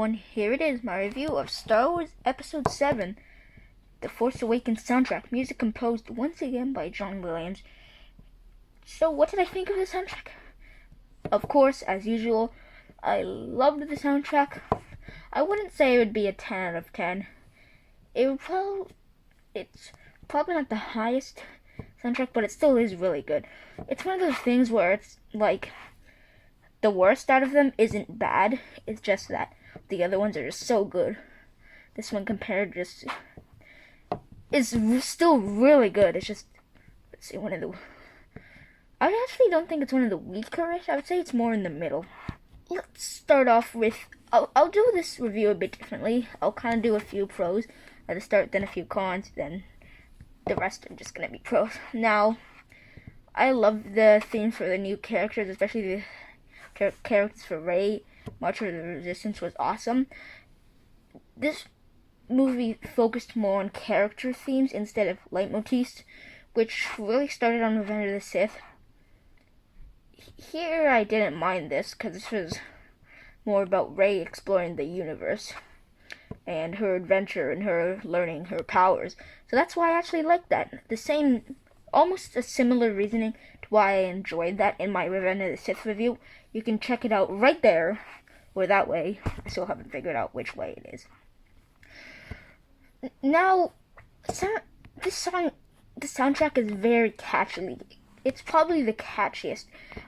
everyone, here it is, my review of Star Wars Episode 7, The Force Awakens soundtrack, music composed once again by John Williams. So what did I think of the soundtrack? Of course, as usual, I loved the soundtrack. I wouldn't say it would be a 10 out of 10. It's probably not the highest soundtrack, but it still is really good. It's one of those things where it's like, the worst out of them isn't bad, it's just that the other ones are just so good. This one compared just is still really good. It's just, let's see, I actually don't think it's one of the weaker-ish. I would say it's more in the middle. Let's start off with, I'll do this review a bit differently. I'll kind of do a few pros at the start, then a few cons, then the rest are just going to be pros. Now, I love the theme for the new characters, especially the characters for Rey. March of the Resistance was awesome. This movie focused more on character themes instead of leitmotifs, which really started on Revenge of the Sith. Here I didn't mind this because this was more about Rey exploring the universe and her adventure and her learning her powers. So that's why I actually liked that. Almost a similar reasoning to why I enjoyed that in my Revenge of the Sith review. You can check it out right there, or that way. I still haven't figured out which way it is. Now, the soundtrack is very catchy. It's probably the catchiest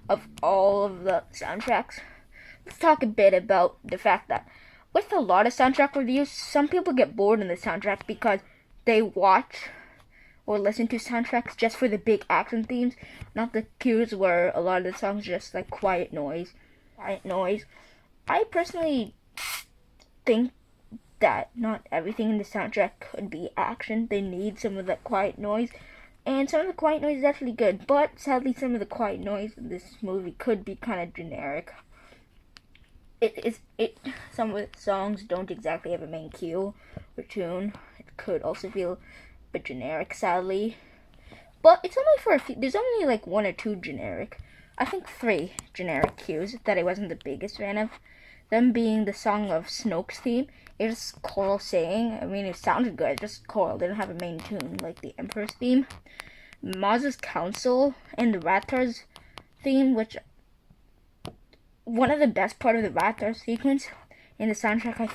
of all of the soundtracks. Let's talk a bit about the fact that with a lot of soundtrack reviews, some people get bored in the soundtrack because they watch or listen to soundtracks just for the big action themes, not the cues where a lot of the songs are just like quiet noise. I personally think that not everything in the soundtrack could be action. They need some of that quiet noise, and some of the quiet noise is actually good, but sadly some of the quiet noise in this movie could be kind of generic. Some of the songs don't exactly have a main cue or tune. It could also feel bit generic, sadly, but it's only for a few. There's only like one or two generic, I think 3 generic cues that I wasn't the biggest fan of. Them being the song of Snoke's theme. It was choral saying. I mean, it sounded good, just choral. It didn't have a main tune like the Emperor's theme. Maz's Council and the Rathar's theme, which one of the best part of the Rathar sequence in the soundtrack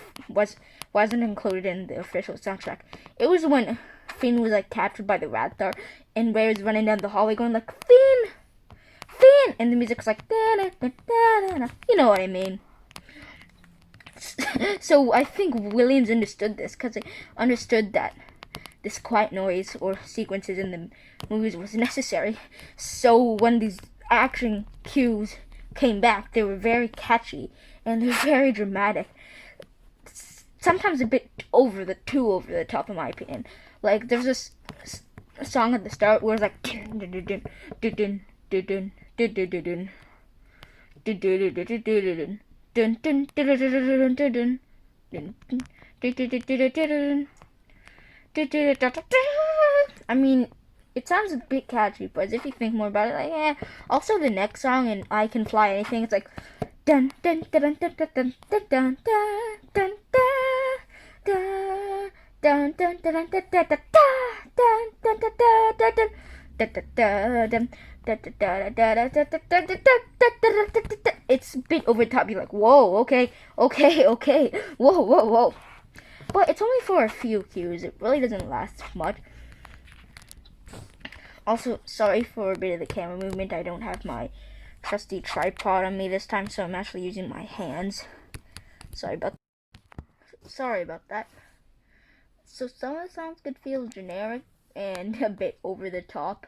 wasn't included in the official soundtrack. It was when Finn was like captured by the Rathar and Rey was running down the hallway going like, Finn! Finn! And the music was like, da-da-da-da-da-da. You know what I mean. So I think Williams understood this because he understood that this quiet noise or sequences in the movies was necessary. So when these action cues came back, they were very catchy and they're very dramatic. Sometimes a bit over the top in my opinion. Like there's this song at the start where it's like I mean, it sounds a bit catchy, but if you think more about it, like, yeah. Also, the next song in I Can Fly Anything, it's like dun dun dun dun dun dun dun dun dun dun dun dun dun dun dun. It's a bit over the top. You're like, whoa, okay, whoa. But it's only for a few cues. It really doesn't last much. Also, sorry for a bit of the camera movement. I don't have my trusty tripod on me this time, so I'm actually using my hands. Sorry about that. So some of the songs could feel generic and a bit over the top,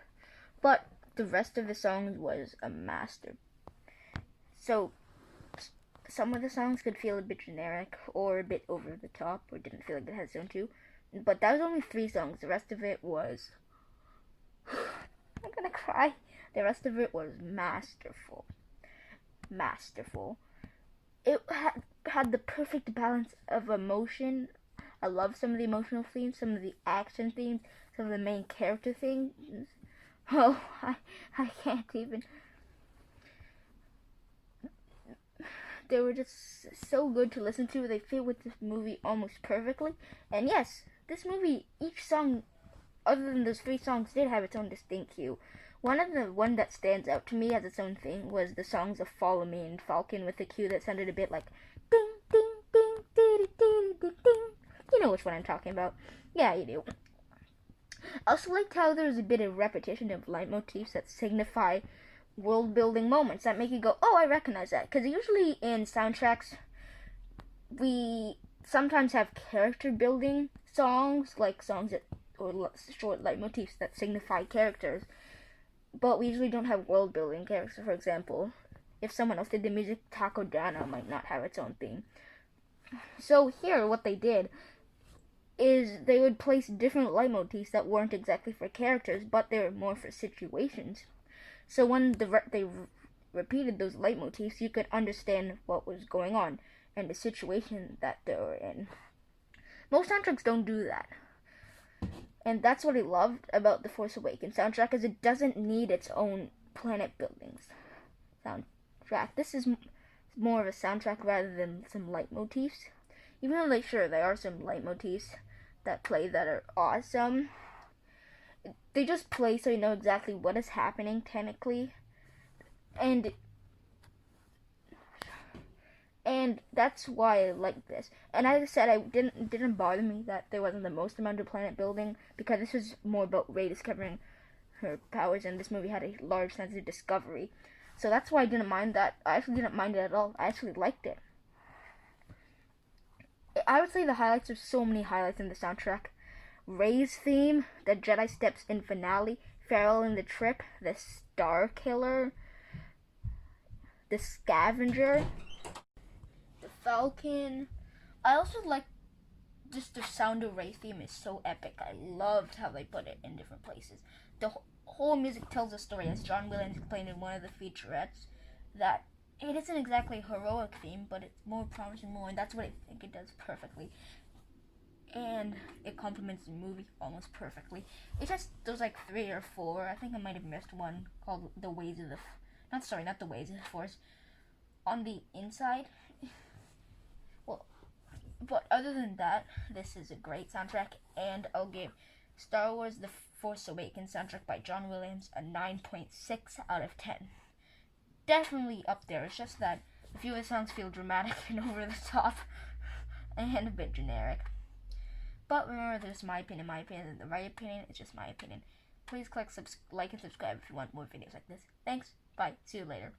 but the rest of the songs was a master. So some of the songs could feel a bit generic or a bit over the top or didn't feel like it had its own too. But that was only 3 songs. The rest of it was I'm gonna cry. The rest of it was masterful. It had the perfect balance of emotion. I love some of the emotional themes, some of the action themes, some of the main character things. Oh, I can't even. they were just so good to listen to. They fit with this movie almost perfectly. And yes, this movie, each song, other than those 3 songs, did have its own distinct cue. One that stands out to me as its own thing was the songs of Follow Me and Falcon with a cue that sounded a bit like ding ding ding ding ding ding ding. You know which one I'm talking about. Yeah, you do. I also liked how there's a bit of repetition of leitmotifs that signify world-building moments that make you go, oh, I recognize that. Because usually in soundtracks, we sometimes have character-building songs, like songs that, or short leitmotifs that signify characters. But we usually don't have world-building characters. For example, if someone else did the music, Taco Dana might not have its own theme. So here, what they did is they would place different leitmotifs that weren't exactly for characters, but they were more for situations. So when they repeated those leitmotifs, you could understand what was going on and the situation that they were in. Most soundtracks don't do that. And that's what I loved about the Force Awakens soundtrack, is it doesn't need its own planet buildings soundtrack. This is more of a soundtrack rather than some leitmotifs. Even though there are some leitmotifs that play that are awesome, they just play so you know exactly what is happening technically, and that's why I like this. And as I said, it didn't bother me that there wasn't the most amount of planet building, because this was more about Rey discovering her powers, and this movie had a large sense of discovery. So that's why I didn't mind that. I actually didn't mind it at all. I actually liked it. I would say the highlights, there's so many highlights in the soundtrack. Rey's theme, the Jedi Steps in finale, Farewell in the Trip, the Star Killer, the Scavenger, the Falcon. I also like just the Sound of Rey theme is so epic. I loved how they put it in different places. The whole music tells a story, as John Williams explained in one of the featurettes, that it isn't exactly a heroic theme, but it's more promising more, and that's what I think it does perfectly. And it complements the movie almost perfectly. It's just there's like 3 or 4. I think I might have missed one called The Ways of the not The Ways of the Force. On the inside. Well, but other than that, this is a great soundtrack, and I'll give Star Wars The Force Awakens soundtrack by John Williams a 9.6 out of 10. Definitely up there. It's just that a few of the songs feel dramatic and over the top and a bit generic. But remember, this is my opinion, and the right opinion is just my opinion. Please click like and subscribe if you want more videos like this. Thanks. Bye. See you later.